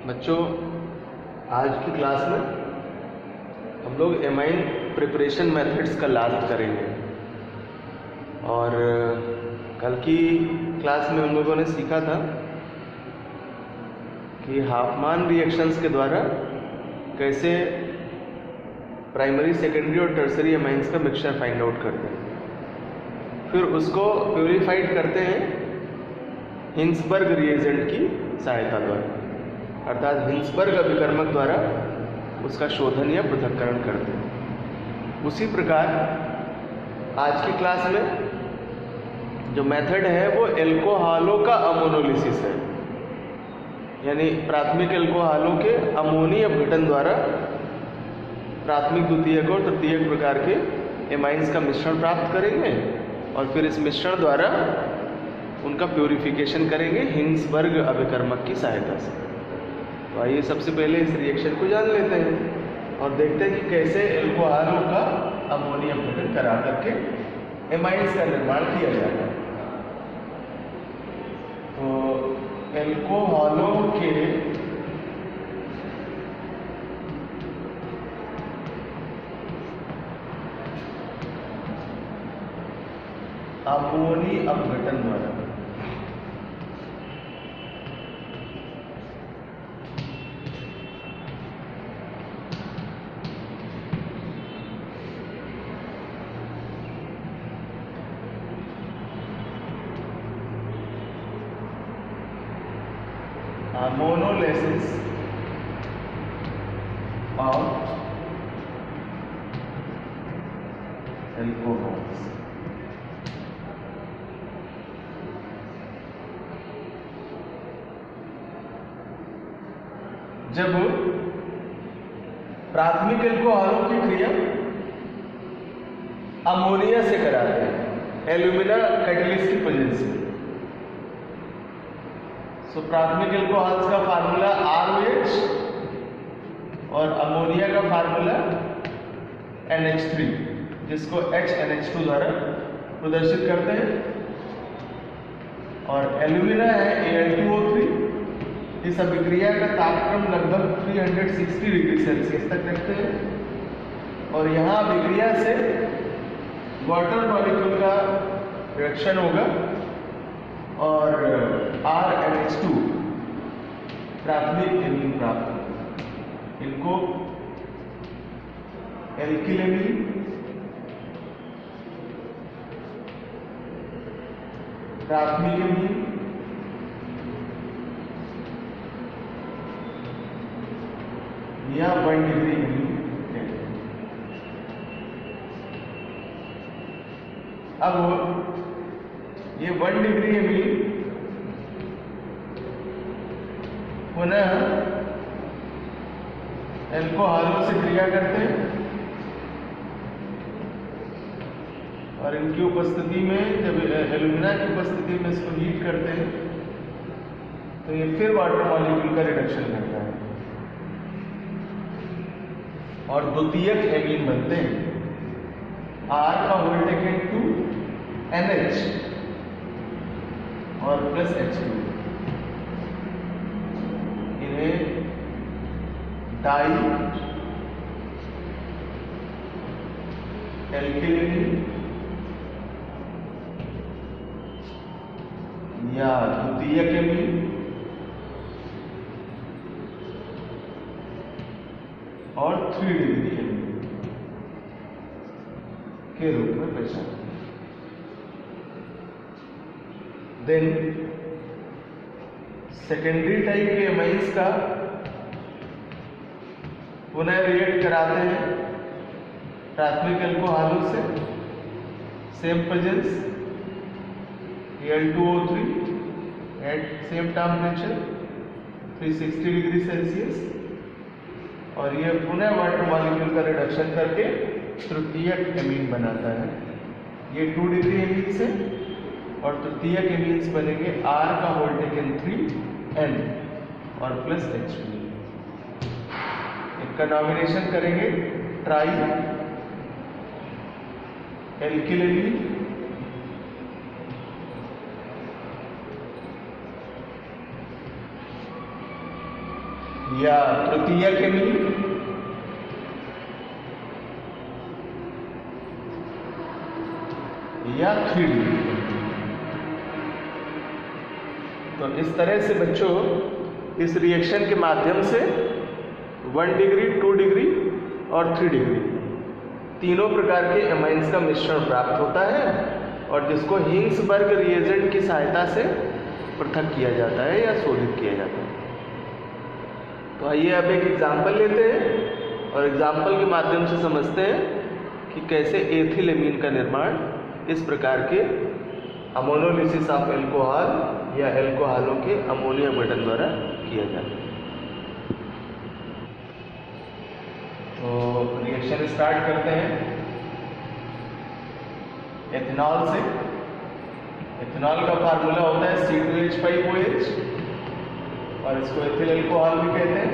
बच्चों, आज की क्लास में हम लोग एमाइन प्रिपरेशन मेथड्स का लास्ट करेंगे। और कल की क्लास में हम लोगों ने सीखा था कि हाफमान रिएक्शंस के द्वारा कैसे प्राइमरी, सेकेंडरी और टर्सरी एमाइंस का मिक्सचर फाइंड आउट करते हैं। फिर उसको प्योरीफाइड करते हैं हिंसबर्ग रिएजेंट की सहायता द्वारा, अर्थात हिंसबर्ग अभिकर्मक द्वारा उसका शोधन या पृथक्करण करते हैं। उसी प्रकार आज की क्लास में जो मेथड है वो एल्कोहलों का अमोनोलिसिस है, यानी प्राथमिक एल्कोहलों के अमोनी अपघटन द्वारा प्राथमिक, द्वितीयक और तृतीयक प्रकार के एमाइंस का मिश्रण प्राप्त करेंगे और फिर इस मिश्रण द्वारा उनका प्योरीफिकेशन करेंगे हिंसबर्ग अभिकर्मक की सहायता से। तो आइए सबसे पहले इस रिएक्शन को जान लेते हैं और देखते हैं कि कैसे एल्कोहलों का अमोनी अपघटन करा करके एमाइंस का निर्माण किया जाता है। तो एल्कोहलों के अमोनी अपघटन द्वारा monolysis of alcohols। जब प्राथमिक एल्कोहलों की क्रिया अमोनिया से कराते हैं, एल्यूमिना कैटलिस्ट की प्रेजेंस में। तो प्राथमिक एल्कोहल्स का फार्मूला ROH और अमोनिया का फार्मूला NH3, जिसको HNH2 द्वारा प्रदर्शित करते हैं। और एल्यूमिना है Al2O3। इस अभिक्रिया का तापक्रम लगभग 360 डिग्री सेल्सियस तक रखते हैं और यहाँ अभिक्रिया से वाटर मॉलिक्यूल का रिएक्शन होगा और RNH2 प्राथमिक एमीन प्राप्त होगा। इनको एल्किलेमीन, प्राथमिक एमीन, या 1 डिग्री एमीन कहते हैं। अब ये 1 डिग्री एमीन पुनः एल्कोहलों से क्रिया करते हैं और इनकी उपस्थिति में, जब एल्यूमिना की उपस्थिति में इसको हीट करते हैं तो ये फिर वाटर मॉलिक्यूल का रिडक्शन करता है और द्वितीयक एमीन बनते हैं। R का होल टेकन 2 NH और प्लस H2, इन्हें डाई एल्किलेमीन या द्वितीयक एमीन और 3 डिग्री एमीन के रूप में पहचानते हैं। देन सेकेंडरी टाइप के एमाइंस का पुनः रिएक्ट कराते हैं प्राथमिक एल्कोहलों से, same presence Al2O3 at same temperature 360 degree Celsius और यह पुनः वाटर मॉलिक्यूल का रिडक्शन करके तृतीयक एमीन बनाता है। ये 2 डिग्री एमीन्स है और तृतीयक एमीन्स बनेंगे R का होल टेकन 3 N और प्लस H2। इनका नॉमिनेशन करेंगे ट्राई एल्किलेमीन या तृतीयक एमीन या 3 डिग्री। तो इस तरह से बच्चों इस रिएक्शन के माध्यम से 1 डिग्री, 2 डिग्री और 3 डिग्री तीनों प्रकार के एमाइंस का मिश्रण प्राप्त होता है और जिसको हिंग्सबर्ग रिएजेंट की सहायता से पृथक किया जाता है या शोधित किया जाता है। तो आइए अब एक एग्जाम्पल लेते हैं और एग्जाम्पल के माध्यम से समझते हैं कि कैसे एथिल एमीन का निर्माण इस प्रकार के अमोनोलिसिस ऑफ एल्कोहल या एल्कोहलों के अमोनिया गठन द्वारा किया जाता है। तो रिएक्शन स्टार्ट करते हैं एथेनॉल से। एथेनॉल का फार्मूला होता है C2H5OH और इसको एथिल अल्कोहल भी कहते हैं।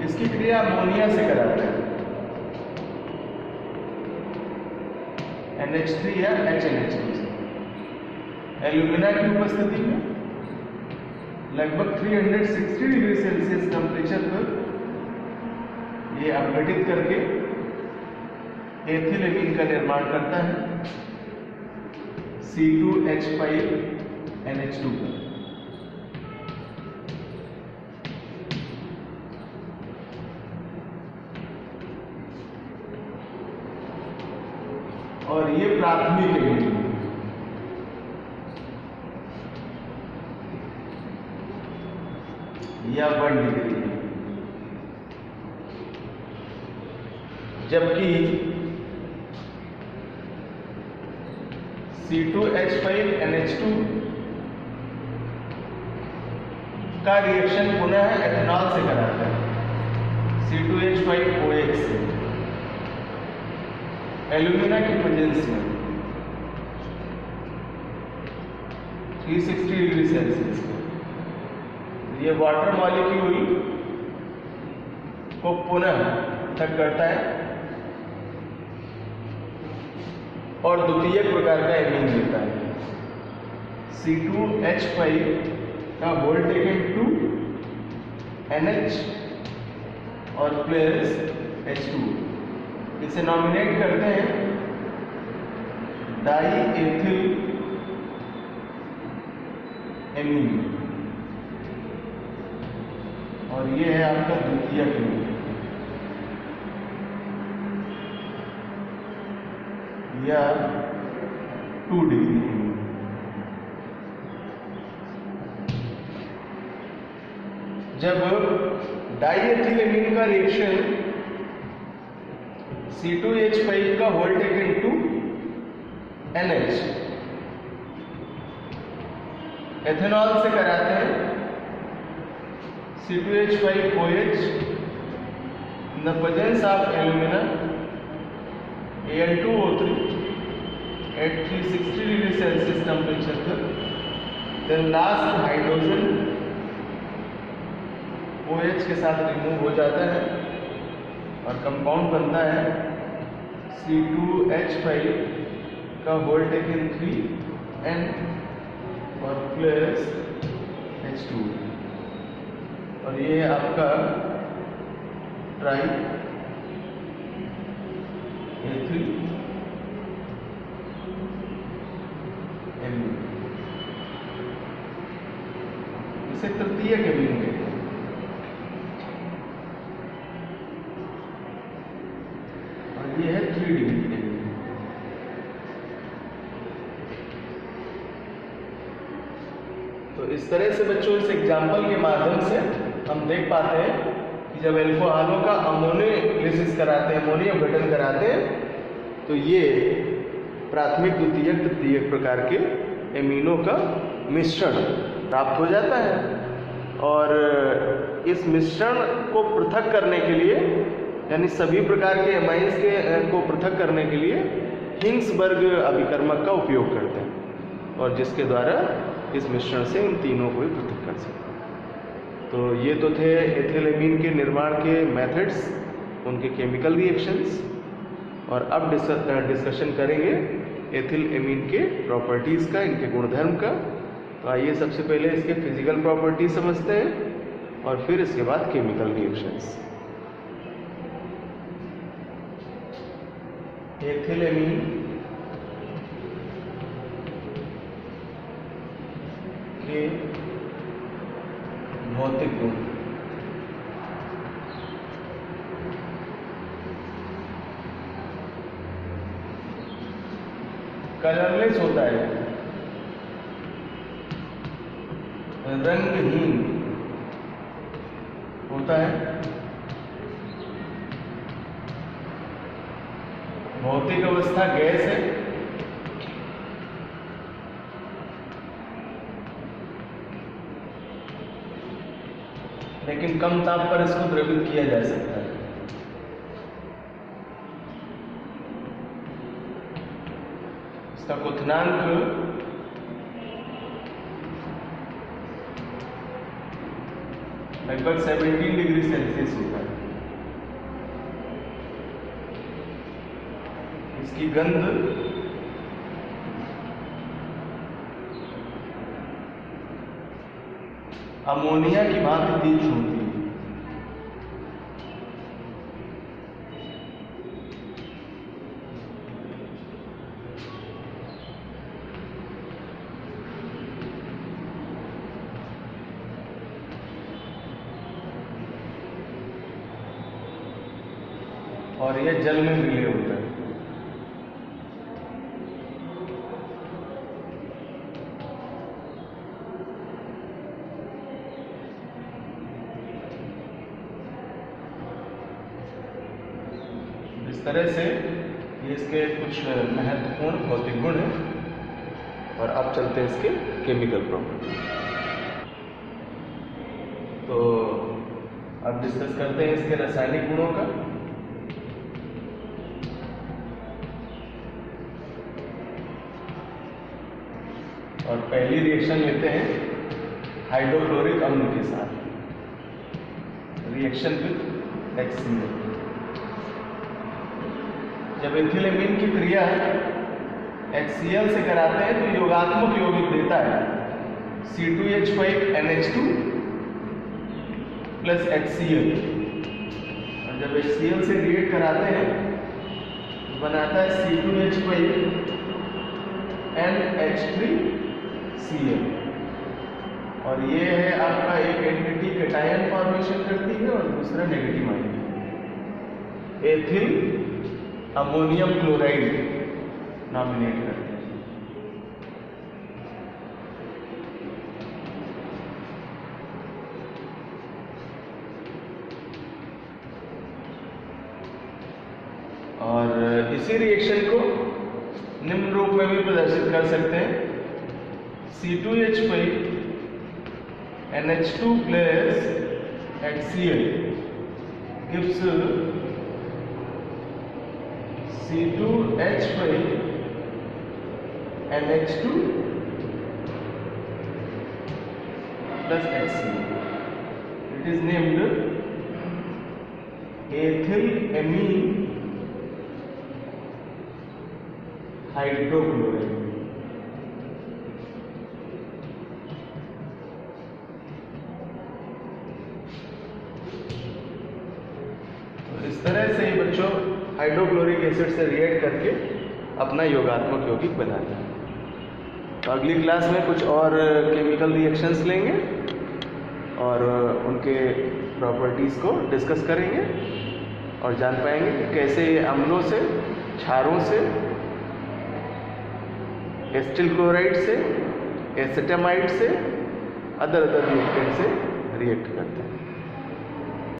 इसकी क्रिया अमोनिया से कराते हैं NH3 या HNH2 से। एल्यूमिना की उपस्थिति में लगभग 360 डिग्री सेल्सियस टेम्परेचर पर ये अपघटित करके एथिल एमीन का निर्माण करता है C2H5NH2 का। और ये प्राथमिक एमीन या 1 डिग्री, जबकि C2H5NH2 का रिएक्शन पुनः एथेनॉल से कराता है C2H5OH से एल्यूमिना की प्रेजेंस में 360 डिग्री सेल्सियस में। ये वाटर मॉलिक्यूल को पुनः पृथक करता है और द्वितीयक प्रकार का एमीन देता है C2H5 का होल टेकन 2 NH और प्लस H2। इसे नॉमिनेट करते हैं डाई एथिल एमीन और ये है आपका द्वितीयक एमीन या 2 डिग्री। जब डाईएथिल एमीन का रिएक्शन C2H5 का होल टेकन 2 NH एथेनॉल से कराते हैं C2H5OH in the presence of alumina Al2O3 at 360 degree Celsius temperature पर, then last हाइड्रोजन OH के साथ रिमूव हो जाता है और कंपाउंड बनता है C2H5 का होल टेकन 3N और प्लस H2 और ये आपका ट्राई एथिल एमीन, इसे तृतीयक एमीन कहते हैं। और ये है 3 डिग्री एमीन। तो इस तरह से बच्चों इस एग्जाम्पल के माध्यम से हम देख पाते हैं कि जब एल्कोहलों का अमोनियोलिसिस कराते हैं, अमोनिया गठन कराते हैं, तो ये प्राथमिक, द्वितीयक, तृतीयक प्रकार के एमीनों का मिश्रण प्राप्त हो जाता है। और इस मिश्रण को पृथक करने के लिए, यानी सभी प्रकार के एमाइंस को पृथक करने के लिए हिंग्सबर्ग अभिकर्मक का उपयोग करते हैं और जिसके द्वारा इस मिश्रण से इन तीनों को भी पृथक कर सकते हैं। तो ये तो थे एथिल एमीन के निर्माण के मेथड्स, उनके केमिकल रिएक्शंस। और अब डिस्कशन करेंगे एथिल एमीन के प्रॉपर्टीज़ का, इनके गुणधर्म का। तो आइए सबसे पहले इसके फिजिकल प्रॉपर्टीज समझते हैं और फिर इसके बाद केमिकल रिएक्शंस। एथिलेमीन के भौतिक गुण। कलरलेस होता है, रंगहीन होता है, भौतिक अवस्था गैस है, लेकिन कम ताप पर इसको द्रवित किया जा सकता है। इसका क्वथनांक लगभग 17 डिग्री सेल्सियस होता है। इसकी गंध अमोनिया की भांति तीव्र होती है। और यह जल में विलय होता है। इस तरह से ये इसके कुछ महत्वपूर्ण भौतिक गुण हैं। और अब चलते हैं इसके केमिकल प्रॉपर्टी। तो अब डिस्कस करते हैं इसके रासायनिक गुणों का। और पहली रिएक्शन लेते हैं हाइड्रोक्लोरिक अम्ल के साथ, रिएक्शन विद HCl। जब एथिलेमीन की क्रिया HCl से कराते हैं तो योगात्मक यौगिक देता है C2H5NH2 प्लस HCl। और जब HCl से रिएक्ट कराते हैं तो बनाता है C2H5NH3Cl। और ये है आपका एक एंटिटी कैटायन फॉर्मेशन करती है और दूसरा negative ion ethyl ammonium chloride nominate करते हैं। और इसी रिएक्शन को निम्न रूप में भी प्रदर्शित कर सकते हैं। C2H5NH2 plus HCl gives C2H5NH2 plus HCl. It is named ethylamine hydrochloride. तो इस तरह से ही बच्चों हाइड्रोक्लोरिक एसिड से रिएक्ट करके अपना योगात्मक यौगिक बनाते हैं। तो अगली क्लास में कुछ और केमिकल रिएक्शंस लेंगे और उनके प्रॉपर्टीज़ को डिस्कस करेंगे और जान पाएंगे कि कैसे ये अम्लों से, क्षारों से, एसिटिल क्लोराइड से, एसिटामाइड से, अदर रिएक्टेंट से रिएक्ट करते हैं।